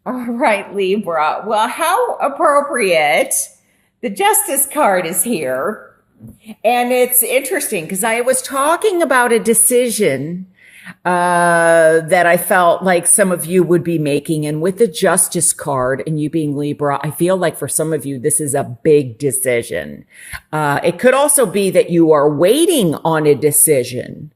All right, Libra. Well, how appropriate. The Justice card is here. And it's interesting because I was talking about a decision that I felt like some of you would be making. And with the Justice card and you being Libra, I feel like for some of you, this is a big decision. It could also be that you are waiting on a decision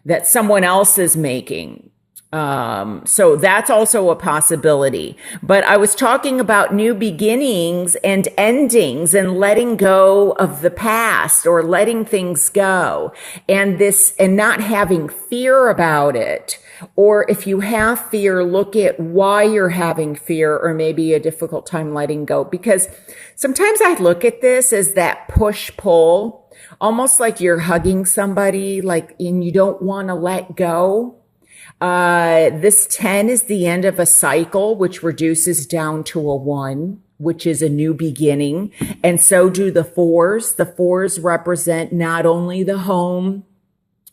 that someone else is making. So that's also a possibility. But I was talking about new beginnings and endings and letting go of the past or letting things go and not having fear about it. Or if you have fear, look at why you're having fear or maybe a difficult time letting go. Because sometimes I look at this as that push pull, almost like you're hugging somebody, like, and you don't want to let go. This 10 is the end of a cycle, which reduces down to a 1, which is a new beginning. And so do the 4s. The 4s represent not only the home,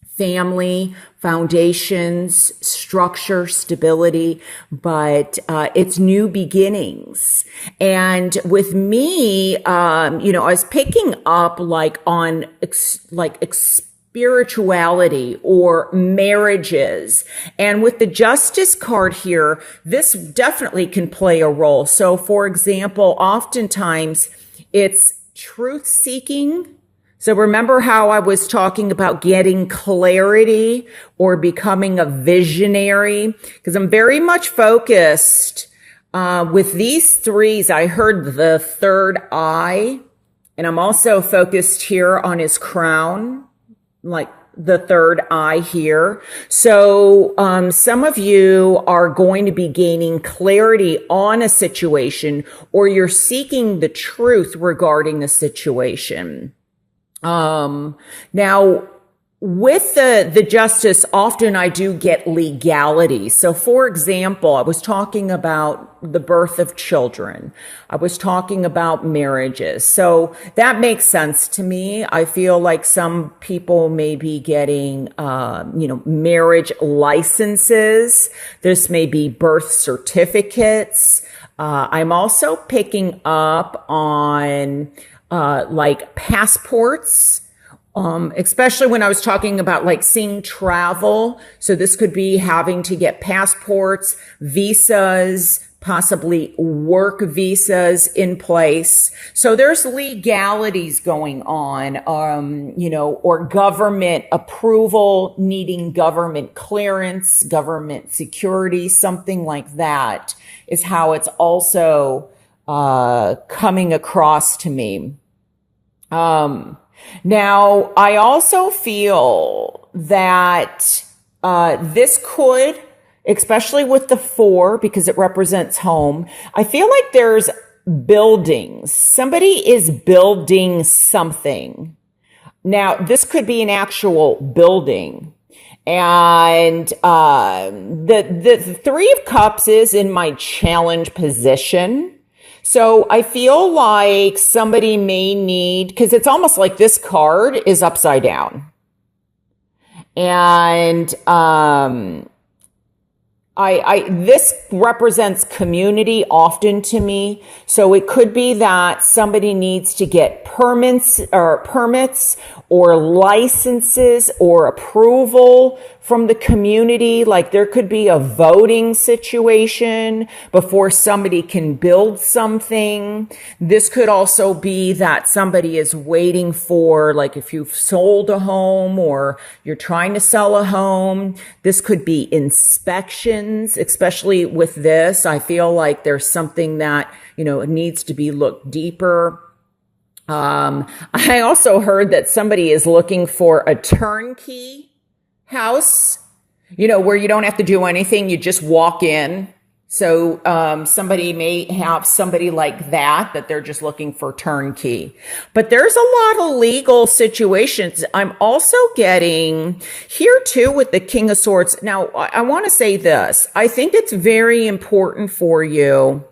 family, foundations, structure, stability, but it's new beginnings. And with me, I was picking up like on spirituality or marriages. And with the Justice card here, this definitely can play a role. So for example, oftentimes it's truth seeking. So remember how I was talking about getting clarity or becoming a visionary? Because I'm very much focused with these 3s. I heard the third eye, and I'm also focused here on his crown, like the third eye here. So some of you are going to be gaining clarity on a situation, or you're seeking the truth regarding a situation. Now with the Justice, often I do get legality. So for example, I was talking about the birth of children. I was talking about marriages. So that makes sense to me. I feel like some people may be getting, marriage licenses. This may be birth certificates. I'm also picking up on, like passports. Especially when I was talking about like seeing travel. So this could be having to get passports, visas, possibly work visas in place. So there's legalities going on, or government approval, needing government clearance, government security, something like that is how it's also, coming across to me. Now, I also feel that this could, especially with the 4, because it represents home, I feel like there's buildings. Somebody is building something. Now, this could be an actual building. And the 3 of Cups is in my challenge position. So I feel like somebody may need, because it's almost like this card is upside down. And this represents community often to me. So it could be that somebody needs to get permits or licenses or approval from the community. Like there could be a voting situation before somebody can build something. This could also be that somebody is waiting for, like if you've sold a home or you're trying to sell a home, this could be inspections, especially with this. I feel like there's something that, needs to be looked deeper. I also heard that somebody is looking for a turnkey house, where you don't have to do anything. You just walk in. So, somebody may have somebody like that they're just looking for turnkey, but there's a lot of legal situations. I'm also getting here too with the King of Swords. Now, I want to say this. I think it's very important for you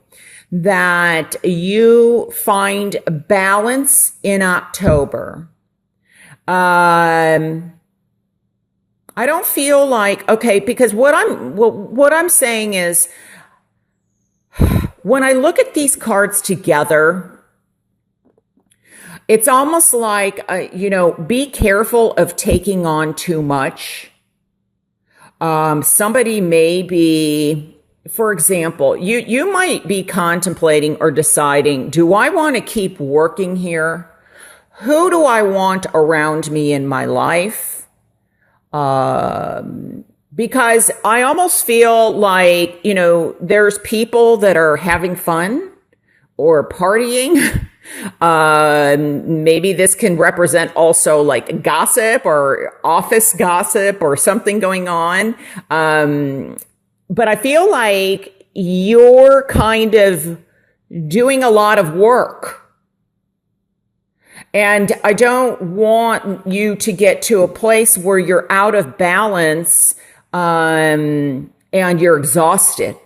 that you find balance in October. I don't feel like, okay, because what I'm saying is when I look at these cards together, it's almost like, be careful of taking on too much. Somebody may be, for example, you might be contemplating or deciding, do I want to keep working here? Who do I want around me in my life? Because I almost feel like, there's people that are having fun or partying. Maybe this can represent also like gossip or office gossip or something going on. But I feel like you're kind of doing a lot of work. And I don't want you to get to a place where you're out of balance, and you're exhausted,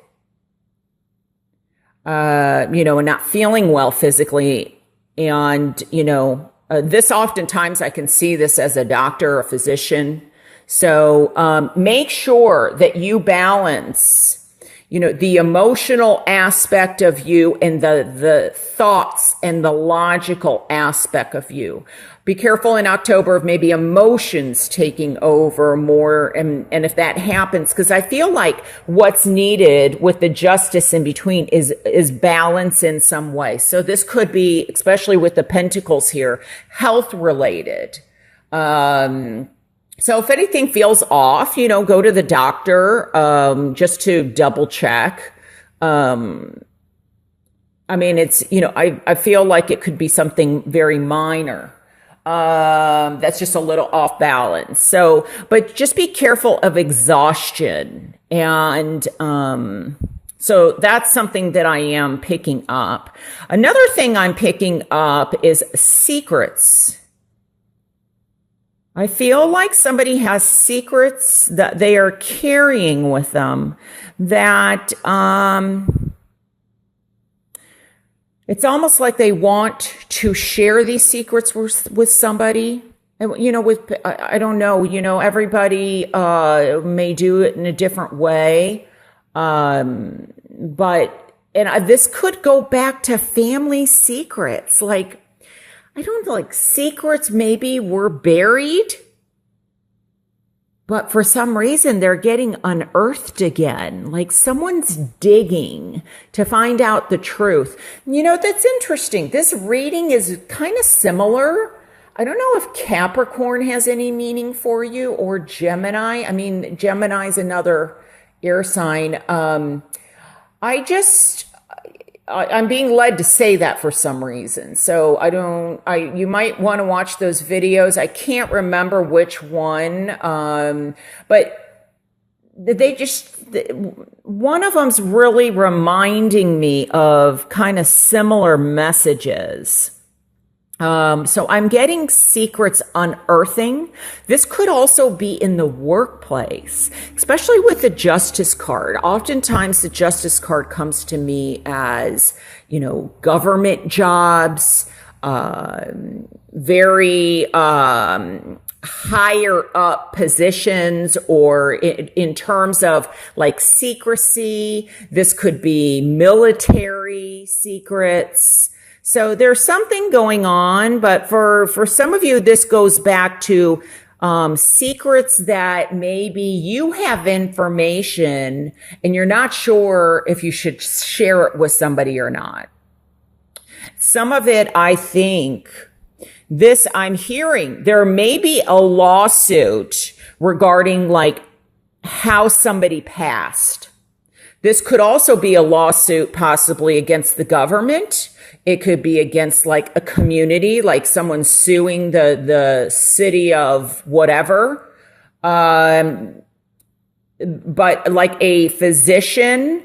and not feeling well physically. And, this oftentimes I can see this as a doctor or a physician. So, make sure that you balance, the emotional aspect of you and the thoughts and the logical aspect of you. Be careful in October of maybe emotions taking over more. And if that happens, because I feel like what's needed with the justice in between is balance in some way. So this could be, especially with the pentacles here, health related. So if anything feels off, go to the doctor, just to double check. It's, I feel like it could be something very minor. That's just a little off balance. So, but just be careful of exhaustion. And, so that's something that I am picking up. Another thing I'm picking up is secrets. I feel like somebody has secrets that they are carrying with them that, it's almost like they want to share these secrets with somebody. And, I don't know, everybody, may do it in a different way. This could go back to family secrets. Like, I don't know, like secrets maybe were buried, but for some reason they're getting unearthed again. Like someone's digging to find out the truth. That's interesting. This reading is kind of similar. I don't know if Capricorn has any meaning for you or Gemini. Gemini is another air sign. I'm being led to say that for some reason. So you might want to watch those videos. I can't remember which one. But one of them's really reminding me of kind of similar messages. So I'm getting secrets unearthing. This could also be in the workplace, especially with the Justice card. Oftentimes the Justice card comes to me as, government jobs, very, higher up positions, or in terms of like secrecy. This could be military secrets. So there's something going on, but for some of you, this goes back to secrets that maybe you have information and you're not sure if you should share it with somebody or not. Some of it, I think, I'm hearing there may be a lawsuit regarding like how somebody passed. This could also be a lawsuit possibly against the government. It could be against like a community, like someone suing the city of whatever. But like a physician,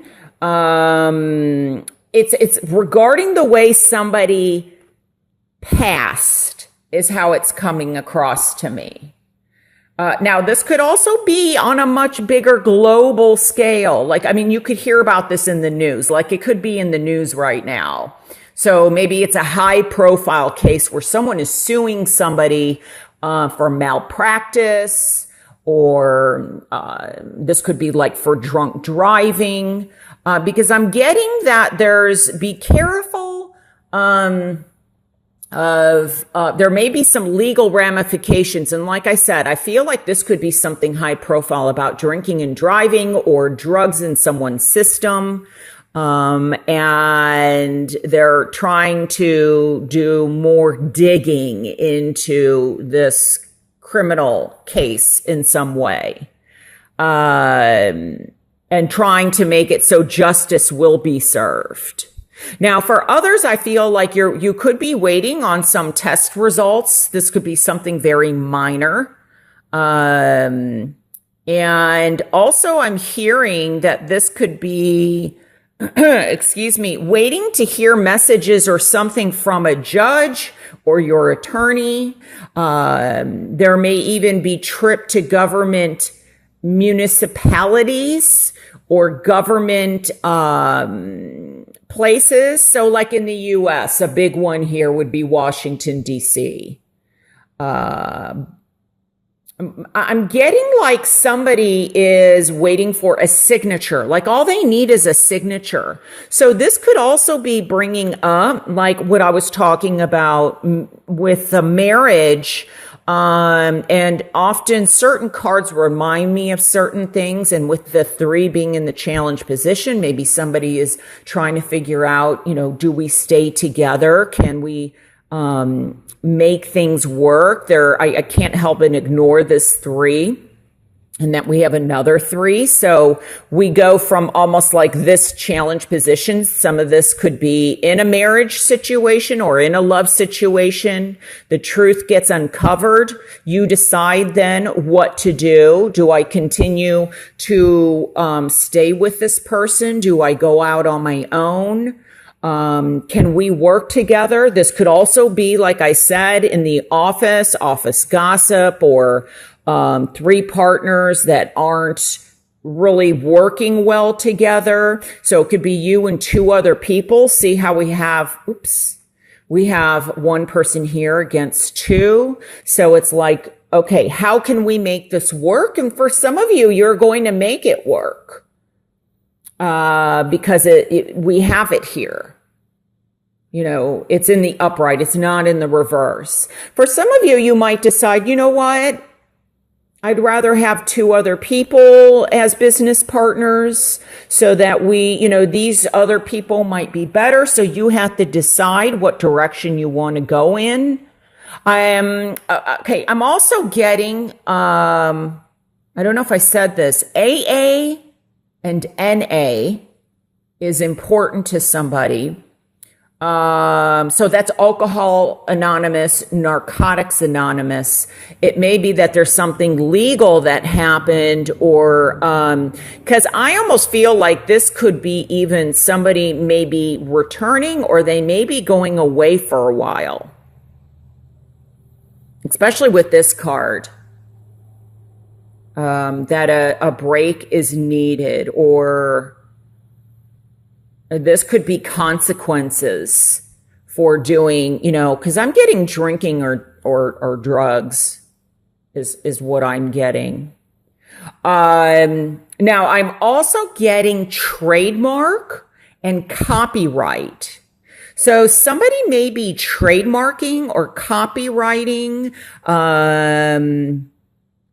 it's regarding the way somebody passed is how it's coming across to me. Now, this could also be on a much bigger global scale. Like, you could hear about this in the news. Like, it could be in the news right now. So maybe it's a high profile case where someone is suing somebody for malpractice, or this could be like for drunk driving. because I'm getting that be careful, there may be some legal ramifications. And like I said, I feel like this could be something high profile about drinking and driving or drugs in someone's system. And they're trying to do more digging into this criminal case in some way. And trying to make it so justice will be served. Now, for others, I feel like you could be waiting on some test results. This could be something very minor. And also I'm hearing that this could be, excuse me, waiting to hear messages or something from a judge or your attorney. There may even be trip to government municipalities or government places. So like in the US, a big one here would be Washington, D.C. I'm getting like somebody is waiting for a signature. Like all they need is a signature. So this could also be bringing up like what I was talking about with the marriage. And often certain cards remind me of certain things. And with the 3 being in the challenge position, maybe somebody is trying to figure out, do we stay together? Can we, make things work? I can't help and ignore this 3 and that we have another 3. So we go from almost like this challenge position. Some of this could be in a marriage situation or in a love situation. The truth gets uncovered. You decide then what to do. Do I continue to stay with this person? Do I go out on my own? Can we work together? This could also be, like I said, in the office gossip, or 3 partners that aren't really working well together. So it could be you and 2 other people. See how we have 1 person here against 2. So it's like, okay, how can we make this work? And for some of you, you're going to make it work. Because we have it here. It's in the upright. It's not in the reverse. For some of you, you might decide, you know what? I'd rather have 2 other people as business partners so that these other people might be better. So you have to decide what direction you want to go in. Okay. I'm also getting, I don't know if I said this, AA and NA is important to somebody. So that's Alcohol Anonymous, Narcotics Anonymous. It may be that there's something legal that happened, or, cause I almost feel like this could be even somebody maybe returning, or they may be going away for a while. Especially with this card. That a break is needed, or this could be consequences for doing, because I'm getting drinking or drugs is what I'm getting. Now I'm also getting trademark and copyright. So somebody may be trademarking or copywriting,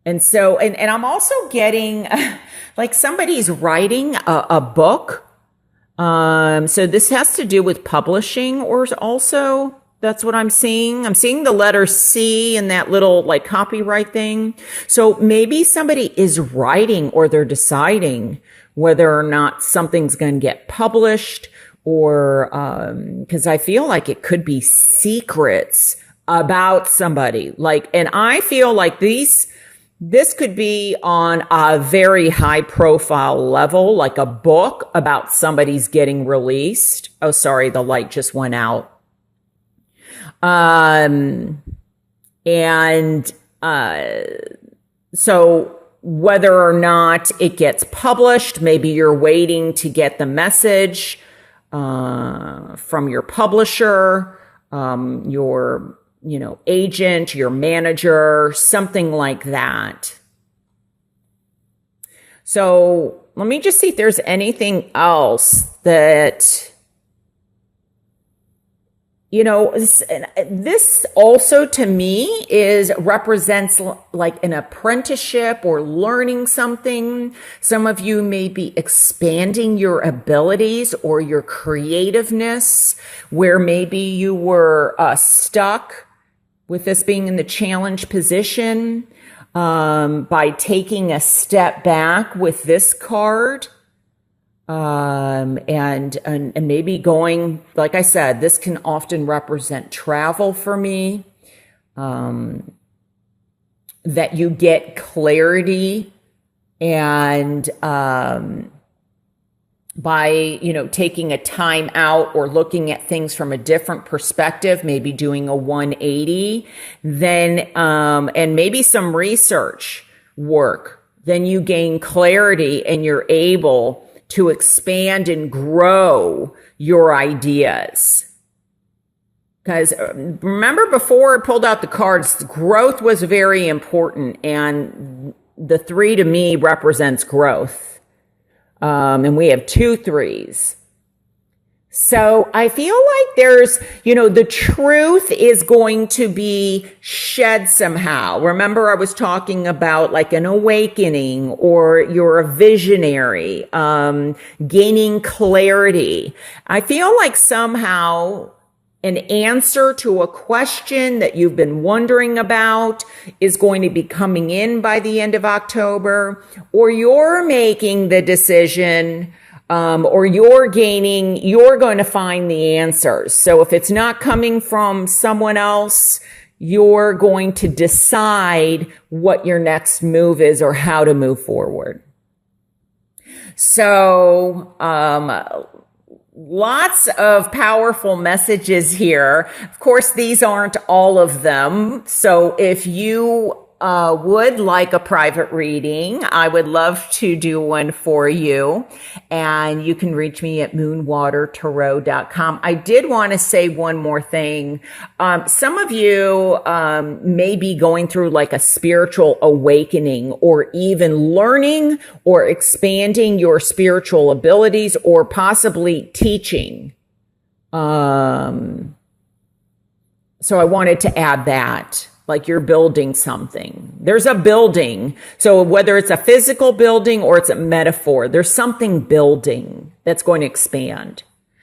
and so, and I'm also getting like somebody's writing a book. So this has to do with publishing, or also that's what I'm seeing. I'm seeing the letter C in that little like copyright thing. So maybe somebody is writing, or they're deciding whether or not something's going to get published, or, cause I feel like it could be secrets about somebody. And I feel like this could be on a very high profile level, like a book about somebody's getting released. Oh, sorry, the light just went out. So whether or not it gets published, maybe you're waiting to get the message, from your publisher, your agent, your manager, something like that. So let me just see if there's anything else that, this also to me represents like an apprenticeship or learning something. Some of you may be expanding your abilities or your creativeness, where maybe you were stuck with this being in the challenge position, by taking a step back with this card. And maybe going, like I said, this can often represent travel for me, that you get clarity and, by, taking a time out or looking at things from a different perspective, maybe doing a 180, then, and maybe some research work, then you gain clarity and you're able to expand and grow your ideas. Because remember, before I pulled out the cards, growth was very important, and the 3 to me represents growth. And we have 2 3s. So I feel like there's, the truth is going to be shed somehow. Remember, I was talking about like an awakening, or you're a visionary, gaining clarity. I feel like somehow an answer to a question that you've been wondering about is going to be coming in by the end of October, or you're making the decision, or you're going to find the answers. So if it's not coming from someone else, you're going to decide what your next move is or how to move forward. So, lots of powerful messages here. Of course, these aren't all of them. So if you would like a private reading, I would love to do one for you. And you can reach me at moonwatertarot.com. I did want to say one more thing. Some of you may be going through like a spiritual awakening, or even learning or expanding your spiritual abilities, or possibly teaching. So I wanted to add that. Like you're building something. There's a building. So whether it's a physical building or it's a metaphor, there's something building that's going to expand.